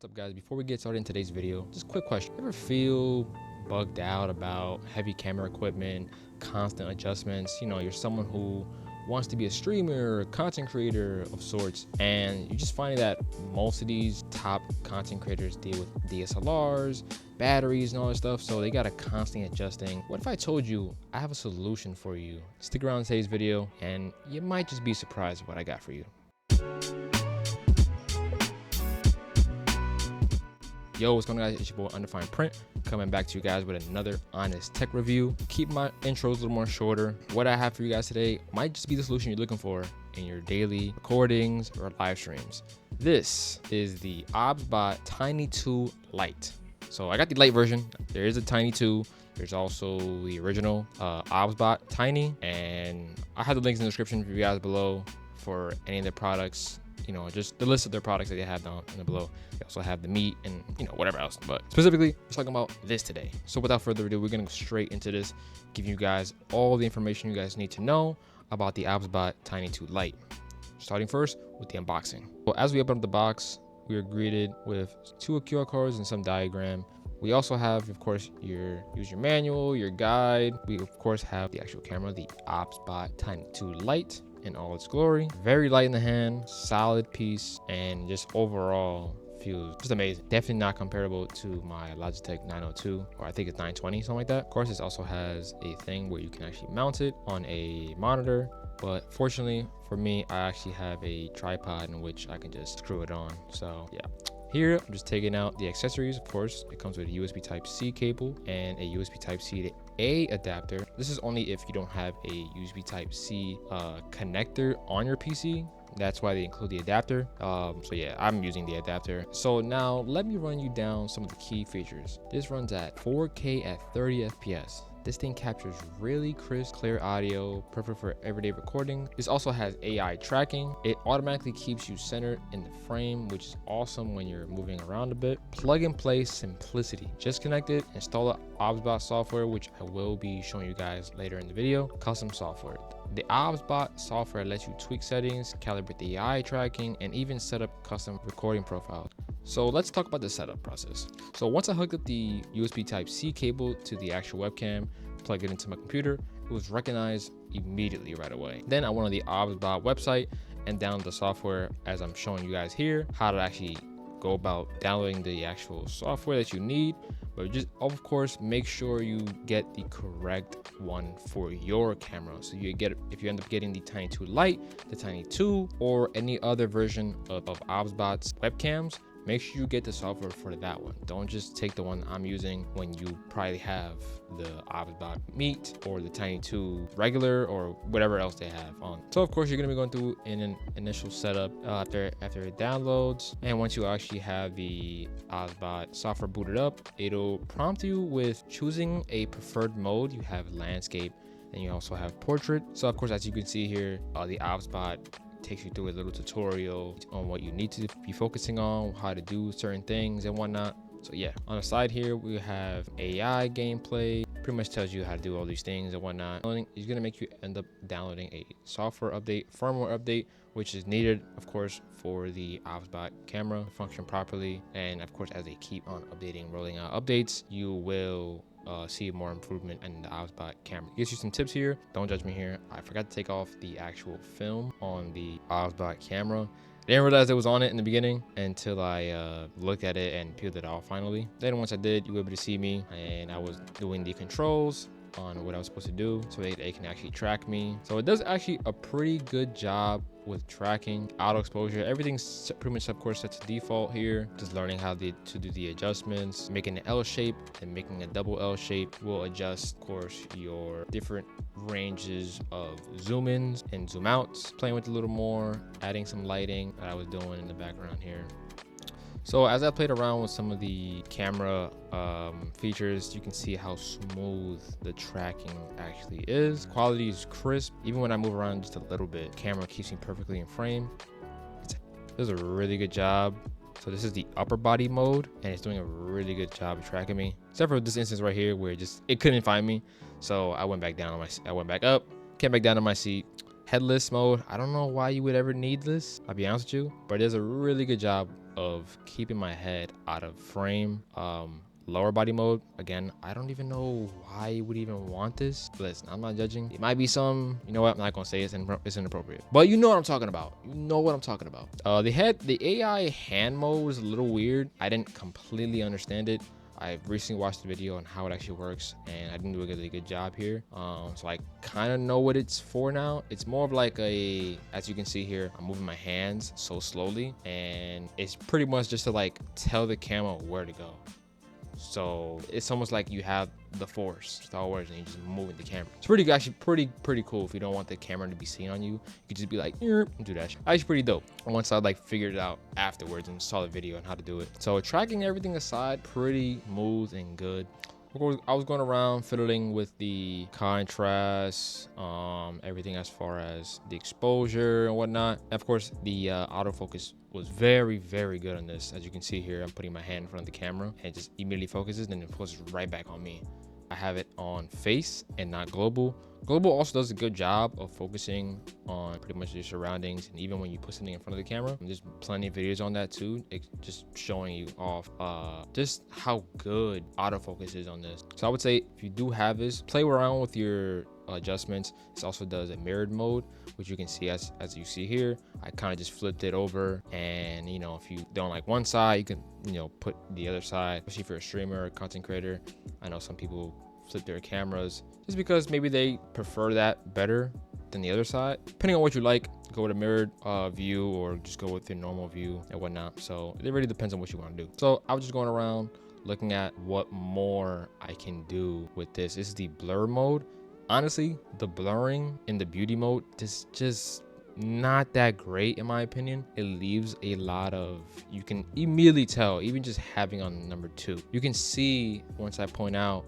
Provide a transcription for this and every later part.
What's up, guys? Before we get started in today's video, just a quick question. Ever feel bugged out about heavy camera equipment, constant adjustments? You know, you're someone who wants to be a streamer, a content creator of sorts, and you're just finding that most of these top content creators deal with DSLRs, batteries, and all that stuff, so they gotta constantly adjusting. What if I told you I have a solution for you? Stick around in today's video, and you might just be surprised at what I got for you. Yo, what's going on, guys? It's your boy Undefined Print, coming back to you guys with another honest tech review. Keep my intros a little more shorter. What I have for you guys today might just be the solution you're looking for in your daily recordings or live streams. This is the Obsbot Tiny 2 Lite. So I got the Lite version. There is a Tiny 2. There's also the original Obsbot Tiny, and I have the links in the description for you guys below for any of their products. You know, just the list of their products that they have down in the below. They also have the meat and, you know, whatever else. But specifically, we're talking about this today. So without further ado, we're going to go straight into this, giving you guys all the information you guys need to know about the Obsbot Tiny 2 Lite. Starting first with the unboxing. So as we open up the box, we are greeted with 2 QR codes and some diagram. We also have, of course, your user manual, your guide. We, of course, have the actual camera, the Obsbot Tiny 2 Lite in all its glory. Very light in the hand, solid piece, and just overall feels just amazing. Definitely not comparable to my Logitech 902, or I think it's 920, something like that. Of course, this also has a thing where you can actually mount it on a monitor, but fortunately for me, I actually have a tripod in which I can just screw it on. So yeah. Here, I'm just taking out the accessories. Of course, it comes with a USB Type-C cable and a USB Type-C to A adapter. This is only if you don't have a USB Type-C connector on your PC. That's why they include the adapter. So yeah, I'm using the adapter. So now let me run you down some of the key features. This runs at 4K at 30 FPS. This thing captures really crisp, clear audio, perfect for everyday recording. This also has AI tracking. It automatically keeps you centered in the frame, which is awesome when you're moving around a bit. Plug and play simplicity. Just connect it, install the Obsbot software, which I will be showing you guys later in the video. Custom software. The Obsbot software lets you tweak settings, calibrate the AI tracking, and even set up custom recording profiles. So let's talk about the setup process. So once I hooked up the USB Type-C cable to the actual webcam, plugged it into my computer, it was recognized immediately right away. Then I went on the Obsbot website and downloaded the software as I'm showing you guys here, how to actually go about downloading the actual software that you need. But just, of course, make sure you get the correct one for your camera. So you get, if you end up getting the Tiny 2 Lite, the Tiny 2, or any other version of Obsbot's webcams, make sure you get the software for that one. Don't just take the one I'm using when you probably have the Obsbot Meat or the Tiny 2 regular or whatever else they have on. So of course, you're gonna be going through an initial setup after it downloads. And once you actually have the Obsbot software booted up, it'll prompt you with choosing a preferred mode. You have landscape, and you also have portrait. So of course, as you can see here, the Obsbot takes you through a little tutorial on what you need to be focusing on, how to do certain things and whatnot. So yeah, on the side here, we have AI gameplay, pretty much tells you how to do all these things and whatnot. It's gonna make you end up downloading a software update, firmware update, which is needed, of course, for the Obsbot camera to function properly. And of course, as they keep on updating, rolling out updates, you will see more improvement in the Obsbot camera. Gives you some tips here. Don't judge me here. I forgot to take off the actual film on the Obsbot camera. I didn't realize it was on it in the beginning until I looked at it and peeled it off finally. Then once I did, you were able to see me, and I was doing the controls on what I was supposed to do so they can actually track me. So it does actually a pretty good job with tracking, auto exposure. Everything's pretty much, of course, set to default here. Just learning how to do the adjustments. Making an L shape and making a double L shape will adjust, of course, your different ranges of zoom ins and zoom outs. Playing with it a little more, adding some lighting that I was doing in the background here. So as I played around with some of the camera features, you can see how smooth the tracking actually is. Quality is crisp. Even when I move around just a little bit, camera keeps me perfectly in frame. It does a really good job. So this is the upper body mode, and it's doing a really good job of tracking me. Except for this instance right here where it couldn't find me. So I went back down I went back up, came back down on my seat. Headless mode, I don't know why you would ever need this, I'll be honest with you, but it does a really good job of keeping my head out of frame. Lower body mode, again, I don't even know why you would even want this. Listen, I'm not judging. It might be some, you know what, I'm not gonna say it's inappropriate, but you know what I'm talking about. You know what I'm talking about. The AI hand mode was a little weird. I didn't completely understand it. I recently watched the video on how it actually works, and I didn't do a really good job here. So I kind of know what it's for now. It's more of like as you can see here, I'm moving my hands so slowly, and it's pretty much just to like tell the camera where to go. So it's almost like you have the Force, Star Wars, and you're just moving the camera. It's pretty cool. If you don't want the camera to be seen on you, you could just be like, do that shit. Actually pretty dope. Once I like figured it out afterwards and saw the video on how to do it. So tracking everything aside, pretty smooth and good. I was going around fiddling with the contrast, everything as far as the exposure and whatnot. And of course, the autofocus was very, very good on this. As you can see here, I'm putting my hand in front of the camera and it just immediately focuses, and it focuses right back on me. I have it on face and not global. Global also does a good job of focusing on pretty much your surroundings, and even when you put something in front of the camera. There's plenty of videos on that too, just showing you off just how good autofocus is on this. So I would say if you do have this, play around with your adjustments. This also does a mirrored mode, which you can see as you see here. I kind of just flipped it over, and you know, if you don't like one side, you can, you know, put the other side, especially for a streamer or content creator. I know some people flip their cameras just because maybe they prefer that better than the other side. Depending on what you like, go with a mirrored view or just go with your normal view and whatnot. So it really depends on what you want to do. So I was just going around looking at what more I can do with this. This is the blur mode. Honestly, the blurring in the beauty mode is just not that great in my opinion. It leaves a lot of, you can immediately tell, even just having on number 2, you can see once I point out,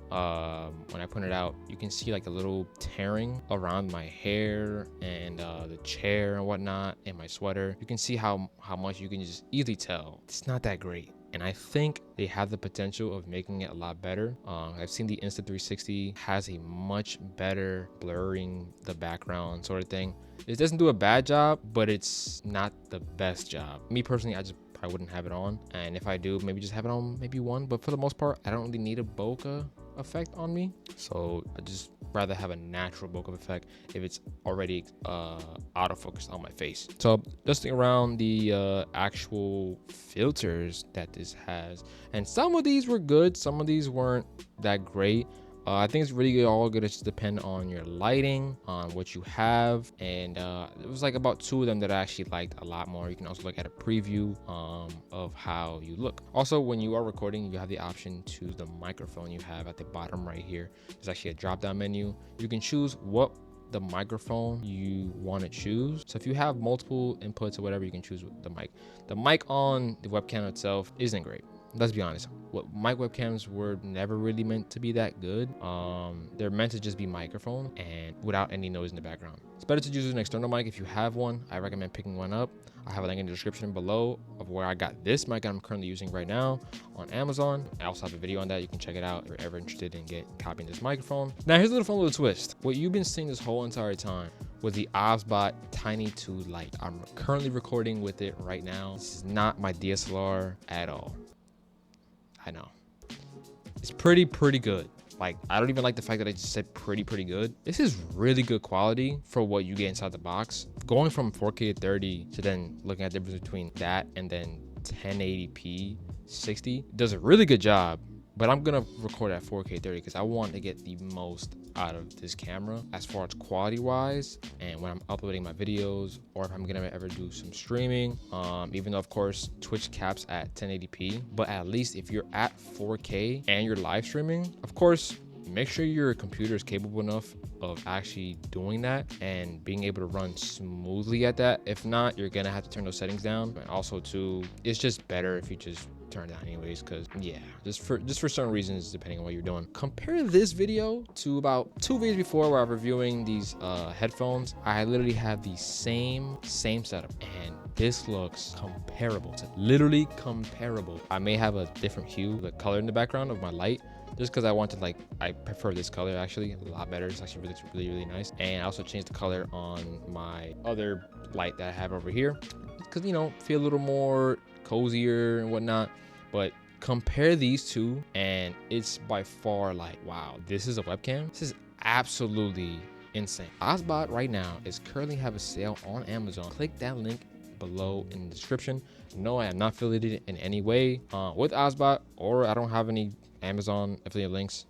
when I point it out, you can see like a little tearing around my hair and the chair and whatnot and my sweater. You can see how much you can just easily tell it's not that great. And I think they have the potential of making it a lot better. I've seen the Insta360 has a much better blurring the background sort of thing. It doesn't do a bad job, but it's not the best job. Me personally, I wouldn't have it on. And if I do, maybe just have it on maybe one. But for the most part, I don't really need a bokeh effect on me. So I just rather have a natural bokeh effect if it's already autofocused on my face. So dusting around the actual filters that this has, and some of these were good, some of these weren't that great. I think it's really all good. It just depend on your lighting, on what you have, and it was like about 2 of them that I actually liked a lot more. You can also look at a preview of how you look. Also, when you are recording, you have the option to choose the microphone you have at the bottom right here. There's actually a drop-down menu. You can choose what the microphone you want to choose. So if you have multiple inputs or whatever, you can choose the mic. The mic on the webcam itself isn't great. Let's be honest, mic webcams were never really meant to be that good. They're meant to just be microphone and without any noise in the background. It's better to use an external mic. If you have one, I recommend picking one up. I have a link in the description below of where I got this mic I'm currently using right now on Amazon. I also have a video on that. You can check it out if you're ever interested in copying this microphone. Now here's a little fun little twist. What you've been seeing this whole entire time was the Obsbot Tiny 2 Lite. I'm currently recording with it right now. This is not my DSLR at all. I know. It's pretty good. Like, I don't even like the fact that I just said pretty good. This is really good quality for what you get inside the box. Going from 4K to 30 to then looking at the difference between that and then 1080p 60 does a really good job. But I'm gonna record at 4K 30 because I want to get the most out of this camera as far as quality wise, and when I'm uploading my videos, or if I'm gonna ever do some streaming, even though of course Twitch caps at 1080p, but at least if you're at 4K and you're live streaming, of course make sure your computer is capable enough of actually doing that and being able to run smoothly at that. If not, you're gonna have to turn those settings down. And also too, it's just better if you just turn down anyways, because yeah, just for certain reasons depending on what you're doing. Compare this video to about 2 videos before where I'm reviewing these headphones. I literally have the same setup, and this looks comparable. It's literally comparable. I may have a different hue, the color in the background of my light, just because I prefer this color actually a lot better. It's actually really nice. And I also changed the color on my other light that I have over here because, you know, feel a little more cozier and whatnot. But compare these two, and it's by far like, wow, this is a webcam. This is absolutely insane. Obsbot right now is currently have a sale on Amazon. Click that link below in the description. No, I am not affiliated in any way with Obsbot, or I don't have any Amazon affiliate links.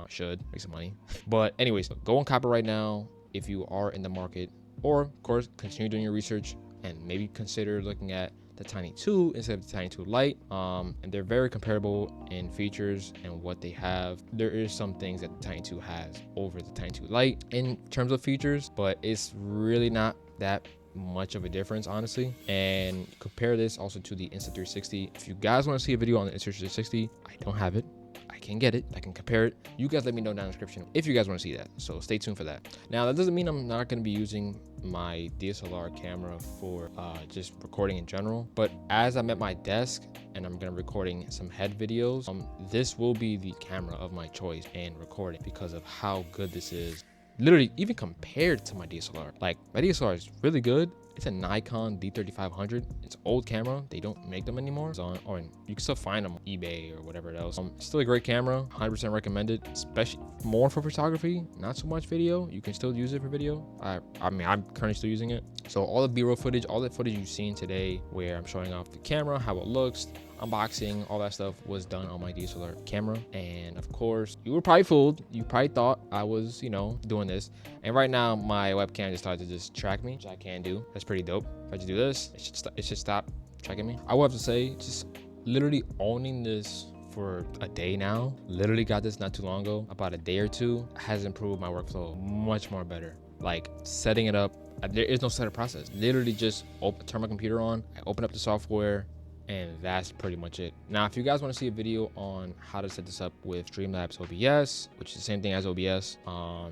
Should make some money. But anyways, go on copy right now if you are in the market, or of course continue doing your research and maybe consider looking at the Tiny 2 instead of the Tiny 2 Lite. And they're very comparable in features and what they have. There is some things that the Tiny 2 has over the Tiny 2 Lite in terms of features, but it's really not that much of a difference, honestly. And compare this also to the Insta360. If you guys want to see a video on the Insta360, I don't have it. I can get it. I can compare it. You guys let me know down in the description if you guys want to see that. So stay tuned for that. Now, that doesn't mean I'm not going to be using my DSLR camera for just recording in general. But as I'm at my desk and I'm going to be recording some head videos, this will be the camera of my choice in recording because of how good this is. Literally, even compared to my DSLR. Like, my DSLR is really good. It's a Nikon D3500. It's an old camera. They don't make them anymore. Or you can still find them on eBay or whatever else. Still a great camera. 100% recommended, especially more for photography, not so much video. You can still use it for video. I mean, I'm currently still using it. So all the B-roll footage, all the footage you've seen today where I'm showing off the camera, how it looks, unboxing, all that stuff was done on my DSLR camera. And of course, you were probably fooled. You probably thought I was, you know, doing this. And right now my webcam just started to just track me, which I can do. That's pretty dope. If I just do this, it should stop tracking me. I will have to say, just literally owning this for a day now, literally got this not too long ago, about a day or two, has improved my workflow much more better. Like setting it up, there is no setup process. Literally just turn my computer on, I open up the software, and that's pretty much it. Now, if you guys want to see a video on how to set this up with Streamlabs OBS, which is the same thing as OBS,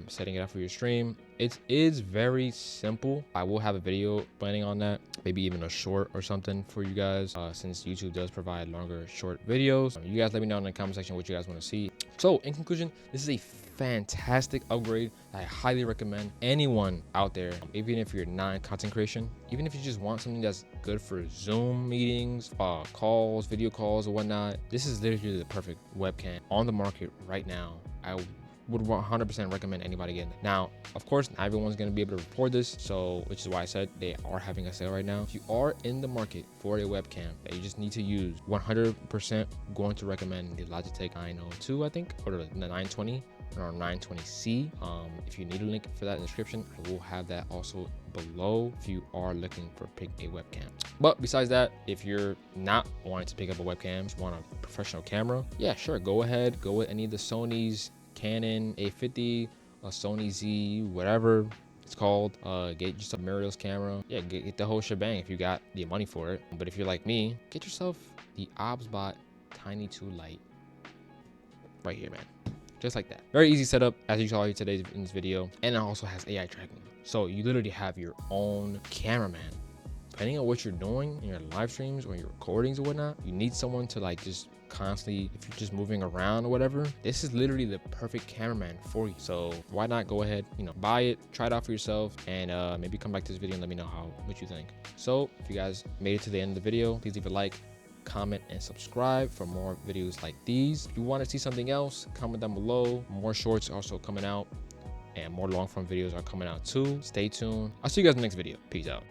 setting it up for your stream, it is very simple. I will have a video planning on that, maybe even a short or something for you guys, since YouTube does provide longer short videos. You guys let me know in the comment section what you guys want to see. So in conclusion, this is a fantastic upgrade that I highly recommend anyone out there, even if you're not in content creation, even if you just want something that's good for Zoom meetings, calls, video calls, or whatnot. This is literally the perfect webcam on the market right now. I would 100% recommend anybody getting it. Now, of course, not everyone's going to be able to afford this, so which is why I said they are having a sale right now. If you are in the market for a webcam that you just need to use, 100% going to recommend the Logitech 902, I think, or the 920 or 920C. If you need a link for that in the description, I will have that also below if you are looking for pick a webcam. But besides that, if you're not wanting to pick up a webcam, just want a professional camera, yeah, sure, go ahead, go with any of the Sony's, Canon A50, a Sony Z, whatever it's called. Get just a mirrorless camera. Yeah, get the whole shebang if you got the money for it. But if you're like me, get yourself the Obsbot Tiny 2 Lite right here, man. Just like that. Very easy setup, as you saw here today in this video. And it also has AI tracking. So you literally have your own cameraman. Depending on what you're doing in your live streams or your recordings or whatnot, you need someone to like just constantly, if you're just moving around or whatever, this is literally the perfect cameraman for you. So why not go ahead, you know, buy it, try it out for yourself, and maybe come back to this video and let me know what you think. So if you guys made it to the end of the video, please leave a like, comment, and subscribe for more videos like these. If you want to see something else, comment down below. More shorts are also coming out, and more long form videos are coming out too. Stay tuned. I'll see you guys in the next video. Peace out.